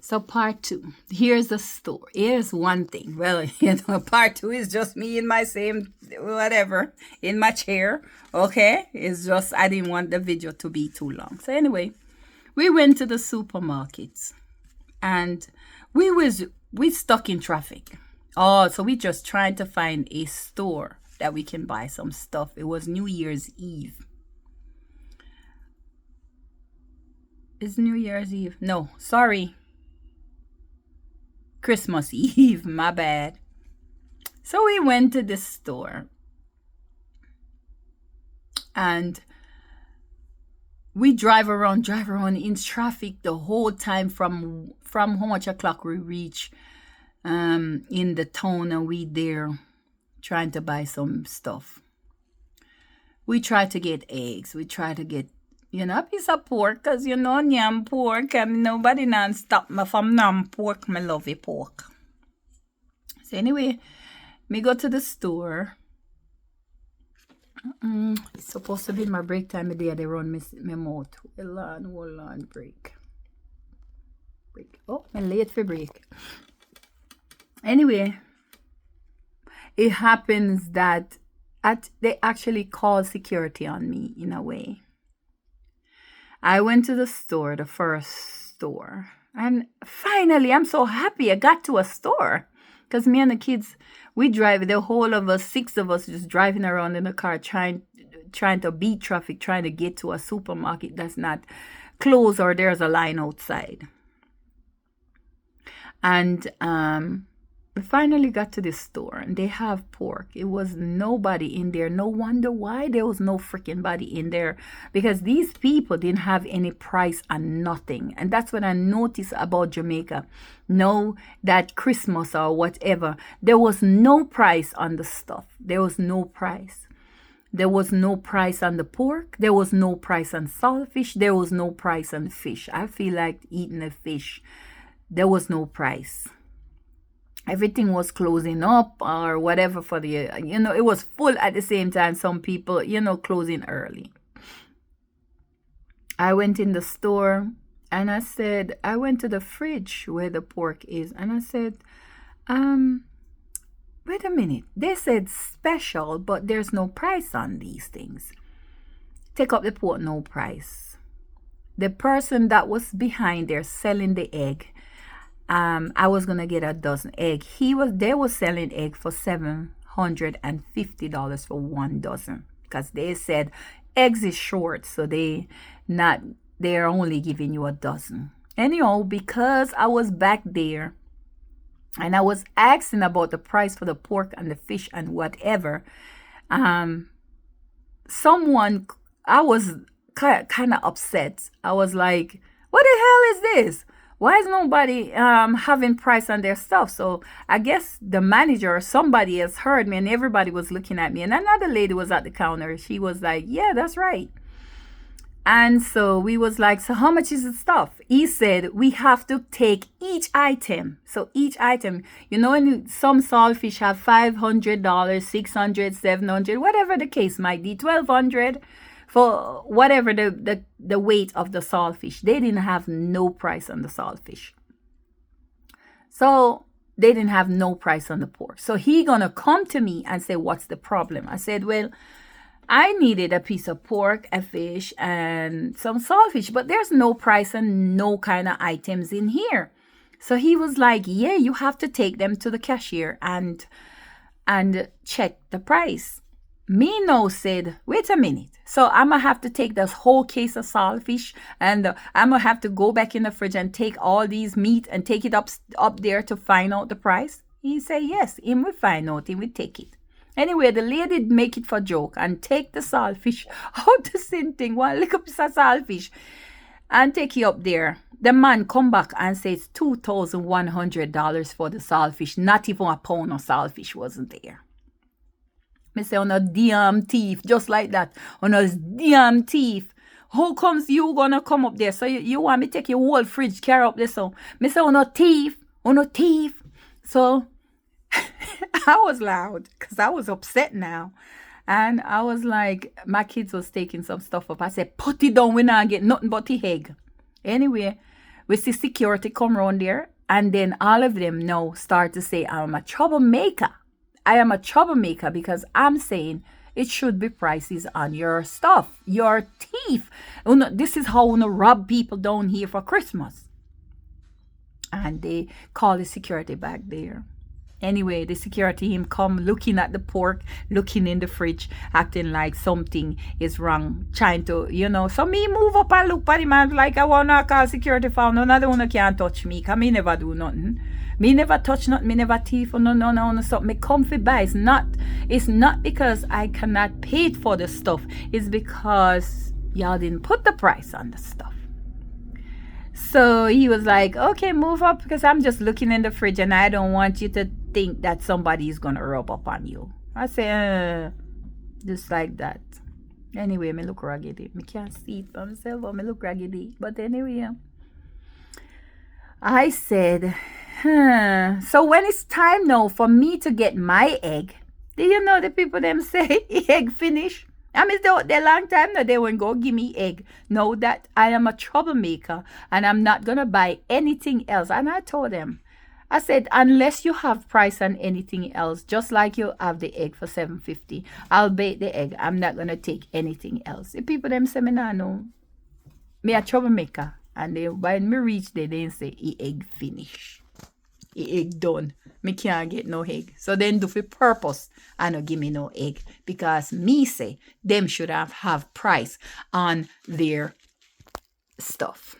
So part two. Here's the story. Here's one thing. Well, part two is just me in my same whatever in my chair. Okay, it's just I didn't want the video to be too long. So anyway, we went to the supermarkets and we stuck in traffic. Oh, so we just trying to find a store that we can buy some stuff. It was New Year's Eve. Is New Year's Eve? No, sorry. Christmas Eve, my bad. So we went to this store and we drive around in traffic the whole time from how much o'clock we reach in the town, and we there trying to buy some stuff. We try to get eggs. We try to get a piece of pork, because yam pork, and nobody nan stop me from nam pork. Me love it pork. So anyway, me go to the store. It's supposed to be my break time of day. They run my mouth. Hold on, break. Oh, I'm late for break. Anyway, it happens that they actually call security on me in a way. I went to the store, the first store, and finally I'm so happy I got to a store, because me and the kids, we drive, the whole of us, 6 of us, just driving around in the car trying to beat traffic, trying to get to a supermarket that's not closed or there's a line outside. And we finally got to this store and they have pork. It was nobody in there. No wonder why there was no freaking body in there, because these people didn't have any price on nothing. And that's what I noticed about Jamaica. No, that Christmas or whatever, there was no price on the stuff. There was no price. There was no price on the pork. There was no price on saltfish. There was no price on fish. I feel like eating a fish. There was no price. Everything was closing up or whatever for the, it was full at the same time. Some people, closing early. I went in the store and I went to the fridge where the pork is. And I said, wait a minute. They said special, but there's no price on these things. Take up the pork, no price. The person that was behind there selling the egg, I was gonna get a dozen egg. They were selling egg for $750 for 1 dozen, because they said eggs is short, so they're only giving you a dozen. Anyhow, because I was back there and I was asking about the price for the pork and the fish and whatever, I was kind of upset. I was like, what the hell is this? Why is nobody having price on their stuff? So I guess the manager or somebody has heard me, and everybody was looking at me. And another lady was at the counter. She was like, yeah, that's right. And so we was like, so how much is the stuff? He said, we have to take each item. So each item, some saltfish have $500, $600, $700, whatever the case might be, $1,200. For whatever the weight of the saltfish. They didn't have no price on the saltfish. So they didn't have no price on the pork. So he gonna come to me and say, what's the problem? I said, well, I needed a piece of pork, a fish, and some saltfish, but there's no price and no kind of items in here. So he was like, yeah, you have to take them to the cashier and check the price. Me now said, wait a minute. So I'm going to have to take this whole case of saltfish and I'm going to have to go back in the fridge and take all these meat and take it up there to find out the price? He said, yes, he will find out, he will take it. Anyway, the lady make it for joke and take the saltfish out the same thing, one little piece of saltfish, and take it up there. The man come back and says $2,100 for the saltfish. Not even a pound of saltfish wasn't there. Me say, on a damn thief, just like that. On a damn thief. How comes you gonna come up there? So you want me to take your whole fridge, carry up there? So me say, on a thief. So I was loud because I was upset now. And I was like, my kids was taking some stuff up. I said, put it down, we not get nothing but the egg. Anyway, We see security come around there, and then all of them now start to say, I'm a troublemaker. I am a troublemaker because I'm saying it should be prices on your stuff, your thief. This is how you rob people down here for Christmas. And they call the security back there. Anyway, the security him come looking at the pork, looking in the fridge, acting like something is wrong, trying to, So me move up and look at him and like I wanna call security for none of the one can't touch me, cause me never do nothing. Me never touch nothing, me never thief or no something. Me comfy buy. It's not because I cannot pay for the stuff. It's because y'all didn't put the price on the stuff. So he was like, okay, move up because I'm just looking in the fridge and I don't want you to think that somebody is going to rub up on you. I say, just like that. Anyway, me look raggedy. Me can't see it by myself, but me look raggedy. But anyway, I said, so when it's time now for me to get my egg, do you know the people them say egg finish? I mean, they long time now they won't go give me egg. Know that I am a troublemaker and I'm not going to buy anything else. And I told them, I said, unless you have price on anything else, just like you have the egg for $7.50, I'll bake the egg. I'm not going to take anything else. The people them say, me nah know. Me a troublemaker. And they, when me reach there, they say, egg finish. Egg done. Me can't get no egg. So then do for purpose and no give me no egg. Because me say, them should have price on their stuff.